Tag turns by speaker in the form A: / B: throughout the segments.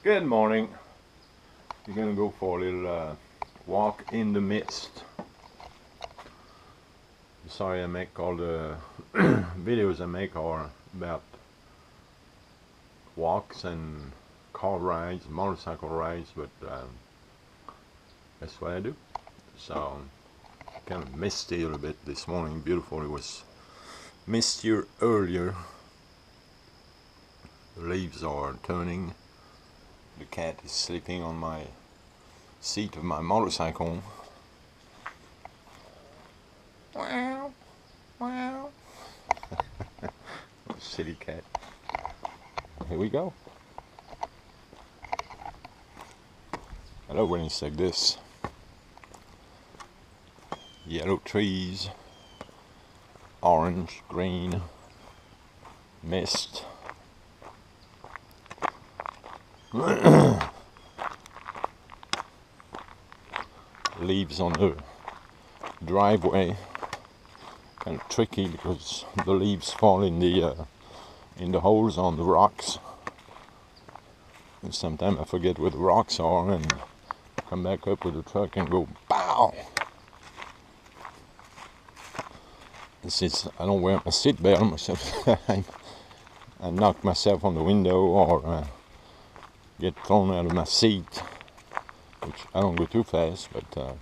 A: Good morning. We're gonna go for a little walk in the mist. Sorry I make all the videos I make are about walks and car rides, motorcycle rides, but that's what I do. So kind of misty a little bit this morning. Beautiful. It was mistier earlier. The leaves are turning. The cat is sleeping on my seat of my motorcycle. Wow, wow. Silly cat. Here we go. I love when it's like this. Yellow trees, orange, green, mist. Leaves on the driveway. Kind of tricky because the leaves fall in the holes on the rocks. And sometimes I forget where the rocks are and come back up with the truck and go pow. And since I don't wear my seatbelt myself, I knock myself on the window or get thrown out of my seat, which I don't go too fast, but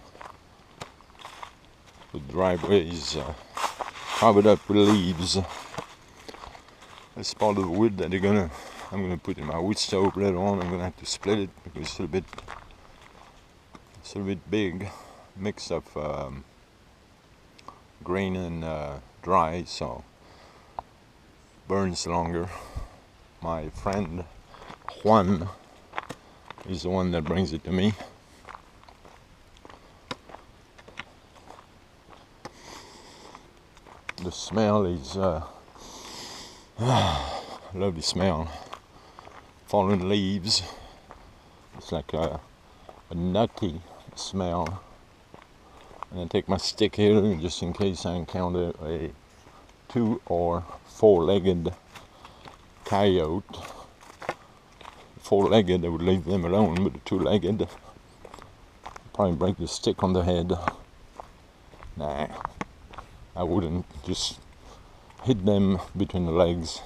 A: the driveway is covered up with leaves. That's part of the wood that I'm gonna put in my wood stove later on. I'm gonna have to split it because it's a little bit big, mix of green and dry, so burns longer. My friend Juan is the one that brings it to me. The smell is lovely smell. Fallen leaves. It's like a nutty smell. And I take my stick here just in case I encounter a 2 or 4-legged coyote. 4-legged, I would leave them alone, but the 2-legged, probably break the stick on the head. Nah, I wouldn't. Just hit them between the legs.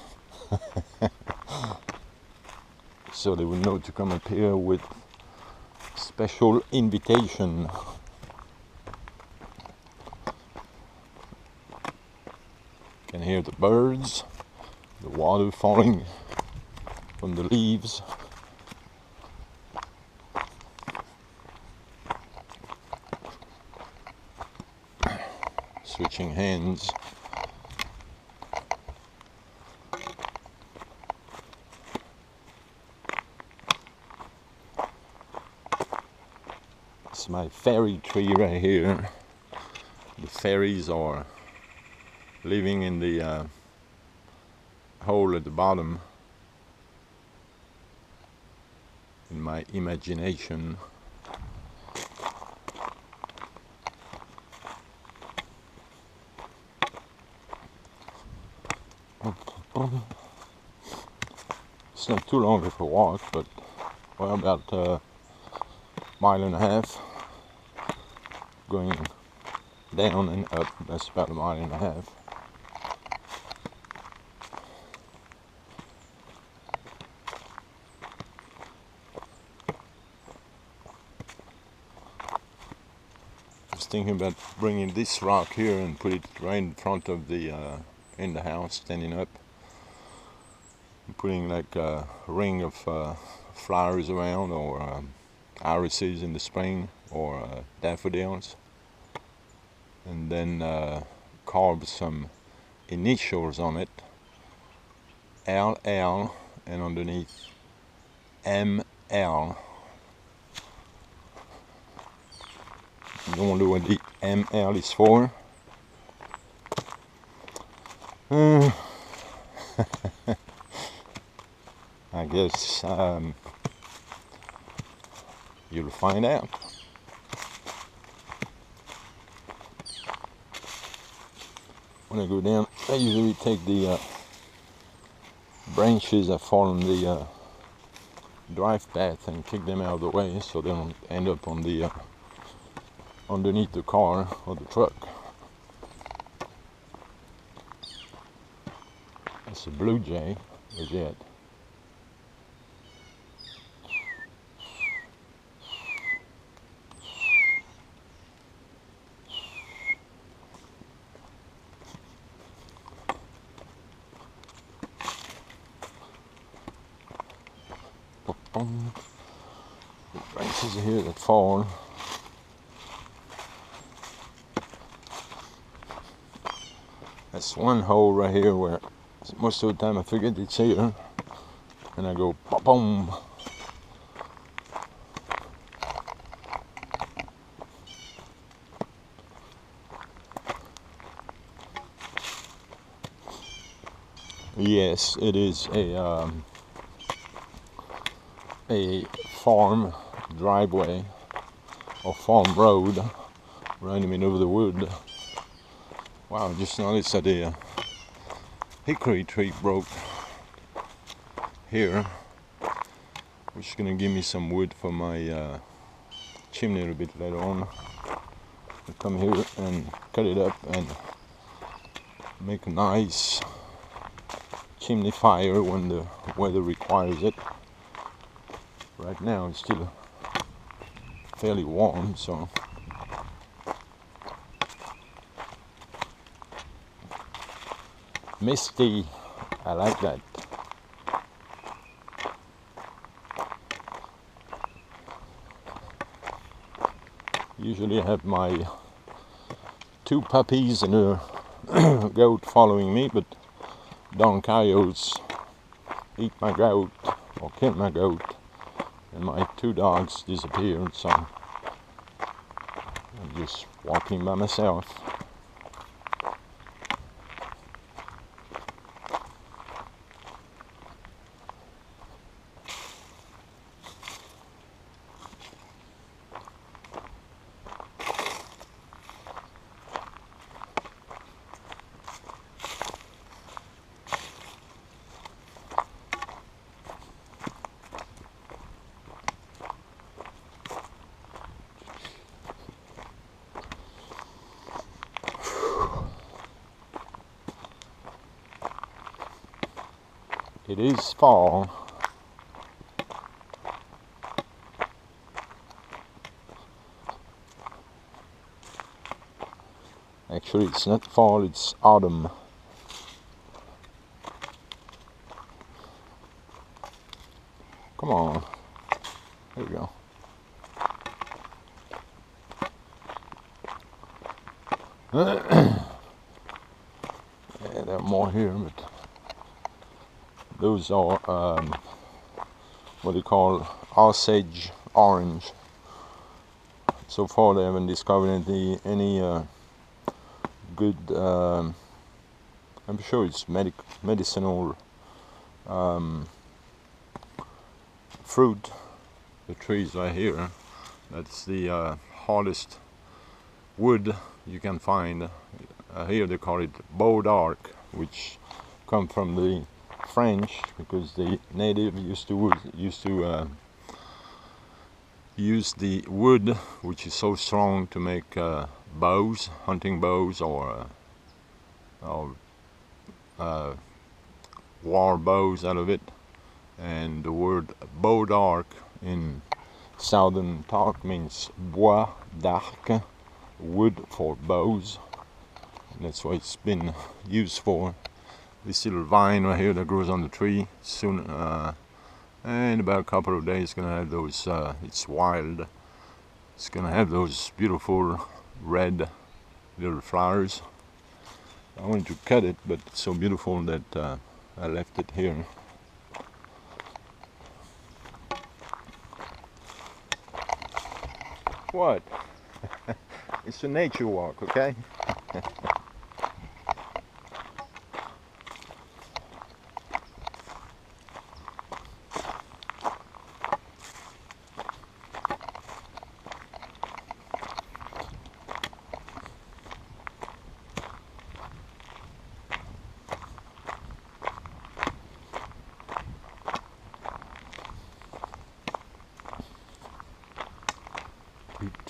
A: So they would know to come up here with special invitation. Can hear the birds, the water falling from the leaves. Switching hands. It's my fairy tree right here. The fairies are living in the hole at the bottom in my imagination. It's not too long of a walk, but well, about a mile and a half. Going down and up, that's about a mile and a half. I was thinking about bringing this rock here and put it right in front of the in the house, standing up, and putting like a ring of flowers around, or irises in the spring, or daffodils, and then carve some initials on it, LL, and underneath ML. You wonder what the ML is for? I guess you'll find out. When I go down, I usually take the branches that fall on the drive path and kick them out of the way so they don't end up on the underneath the car or the truck. That's a blue jay. Where's he at? The branches here that fall. That's one hole right here where most of the time I forget it's here and I go boom. Yes, it is a farm driveway or farm road right in the middle of the wood. Wow, I just noticed that the hickory tree broke here, which is gonna give me some wood for my chimney a little bit later on. I'll come here and cut it up and make a nice chimney fire when the weather requires it. Right now it's still fairly warm, so Misty, I like that. Usually I have my 2 puppies and a goat following me, but darn coyotes eat my goat or kill my goat, and my 2 dogs disappeared, so I'm just walking by myself. It is fall. Actually, it's not fall, it's autumn. Come on. There we go. Yeah, there are more here, but those are what they call Osage orange. So far they haven't discovered any good, I'm sure it's medicinal fruit. The trees right here, that's the hardest wood you can find. Here they call it bois d'arc, which come from the French, because the native used to use the wood, which is so strong, to make bows, hunting bows, or war bows out of it. And the word bois d'arc in southern talk means bois d'arc, wood for bows. And that's what it's been used for. This little vine right here that grows on the tree, soon, in about a couple of days, it's gonna have those. It's wild. It's gonna have those beautiful red little flowers. I wanted to cut it, but it's so beautiful that I left it here. What? It's a nature walk, okay?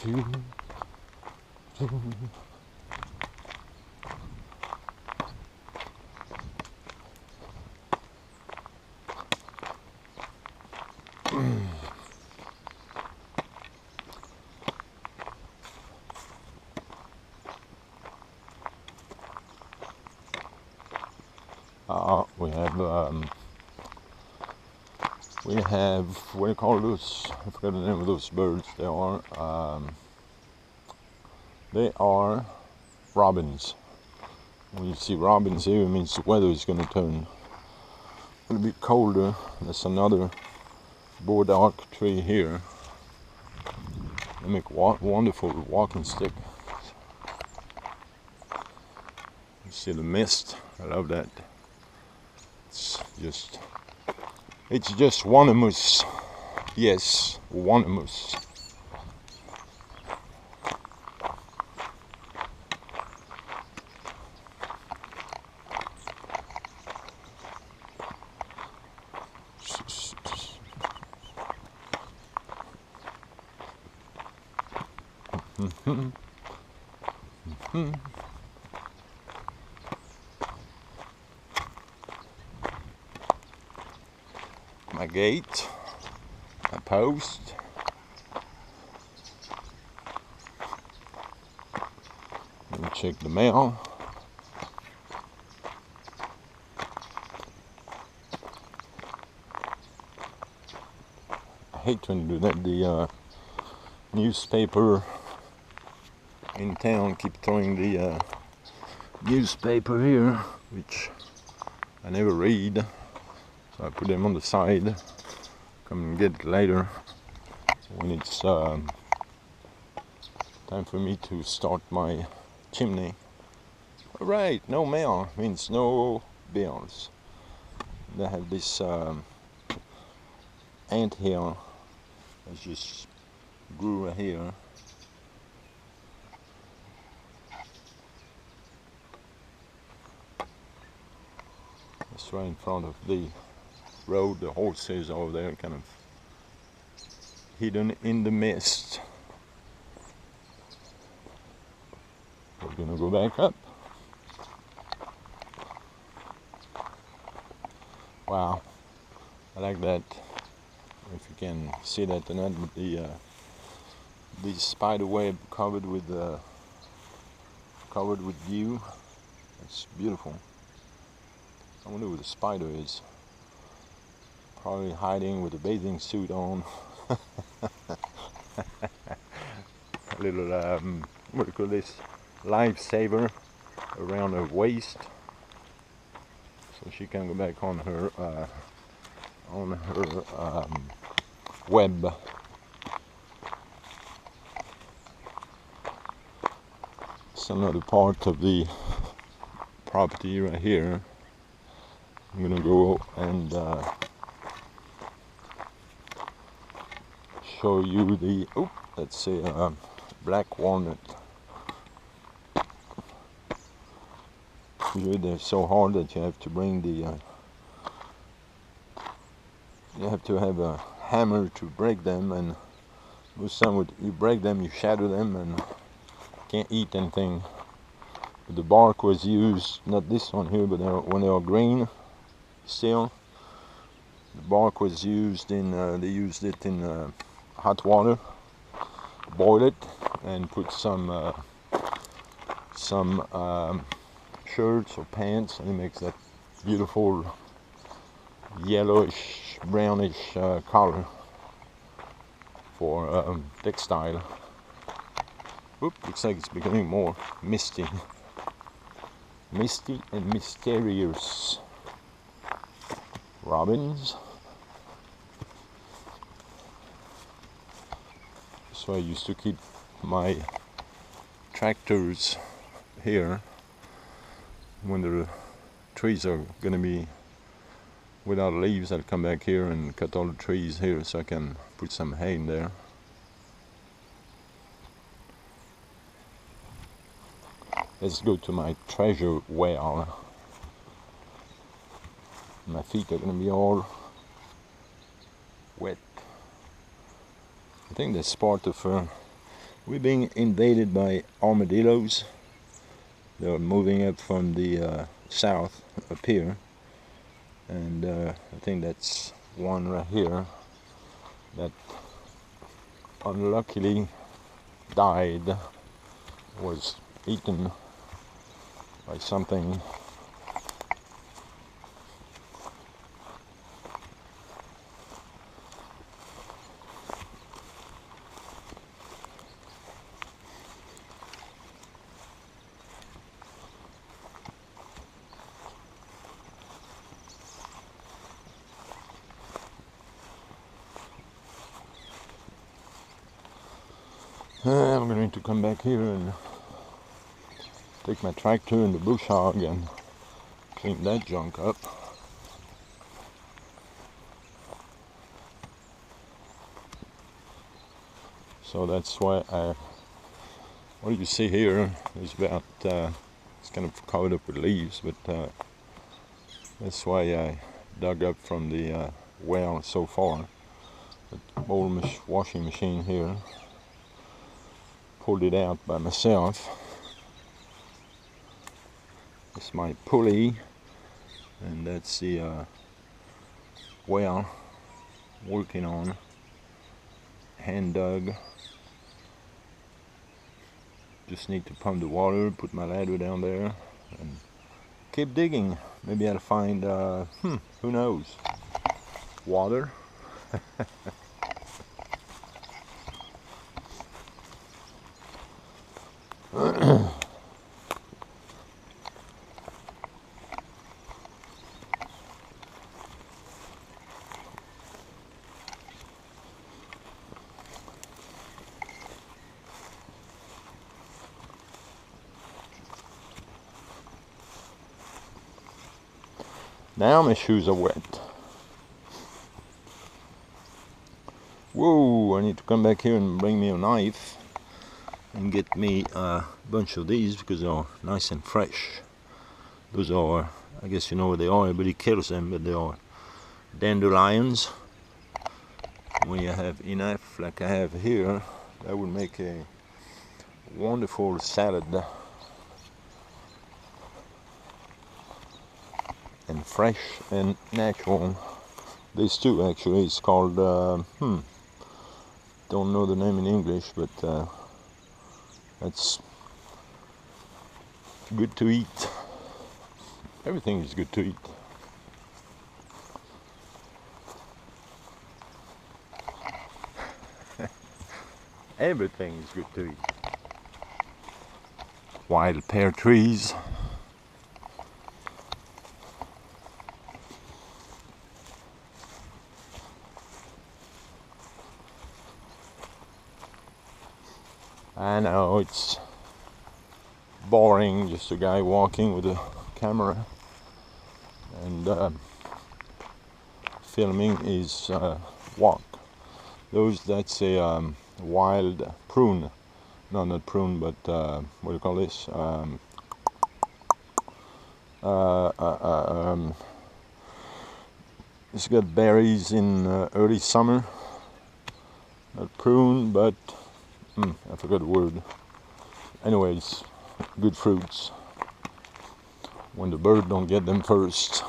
A: we have what do you call those? I forgot the name of those birds. They are robins. When you see robins here, it means the weather is going to turn a little bit colder. There's another burdock tree here. They make wonderful walking stick. You see the mist. I love that. It's just wondermus. Yes, wondermus. My gate, my post. Let me check the mail. I hate when you do that. The newspaper in town keep throwing the newspaper here, which I never read. So I put them on the side, come and get it later when it's time for me to start my chimney. Alright, no mail means no bills. They have this ant hill that just grew here. It's right in front of the road. The horses over there kind of hidden in the mist. We're gonna go back up. Wow, I like that. If you can see that or not, but the spider web covered with dew. It's beautiful. I wonder who the spider is. Probably hiding with a bathing suit on. A little, what do you call this? Lifesaver around her waist. So she can go back on her web. It's another part of the property right here. I'm gonna go and show you the, that's a black walnut. Usually they're so hard that you have to bring the, you have to have a hammer to break them, and with some, you break them, you shatter them, and can't eat anything. But the bark was used, not this one here, but when they were green, still, the bark was used in, they used it in hot water, boil it, and put some shirts or pants, and it makes that beautiful yellowish, brownish color for textile. Oop, looks like it's becoming more misty. Misty and mysterious. Robins. So I used to keep my tractors here when the trees are going to be without leaves. I'll come back here and cut all the trees here so I can put some hay in there. Let's go to my treasure well. My feet are going to be all wet. I think that's part of We're being invaded by armadillos. They're moving up from the south up here, and I think that's one right here that unluckily died, was eaten by something. I'm going to come back here and take my tractor and the bush hog and clean that junk up. So that's why what you see here is about, it's kind of covered up with leaves, but that's why I dug up from the well so far. The old washing machine here, pulled it out by myself. It's my pulley, and that's the well working on, hand dug. Just need to pump the water, put my ladder down there, and keep digging. Maybe I'll find, who knows, water. Now my shoes are wet. Whoa, I need to come back here and bring me a knife and get me a bunch of these because they're nice and fresh. Those are, I guess you know what they are, everybody kills them, but they are dandelions. When you have enough like I have here, that would make a wonderful salad. And fresh and natural. This too actually is called, don't know the name in English, but that's good to eat. Everything is good to eat. Everything is good to eat. Wild pear trees. I know it's boring, just a guy walking with a camera and filming his walk. That's a wild prune. No, not prune, but what do you call this? It's got berries in early summer. Not prune, but I forgot the word. Anyways, good fruits. When the bird don't get them first.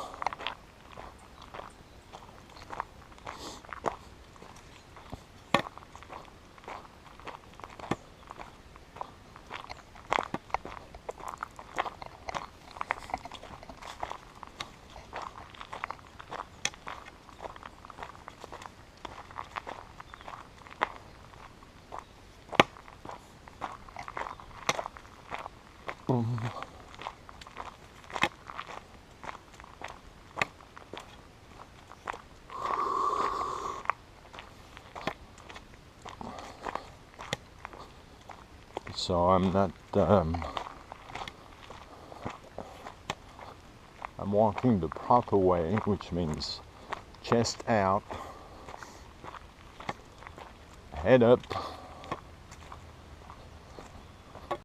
A: So I'm not, I'm walking the proper way, which means chest out, head up,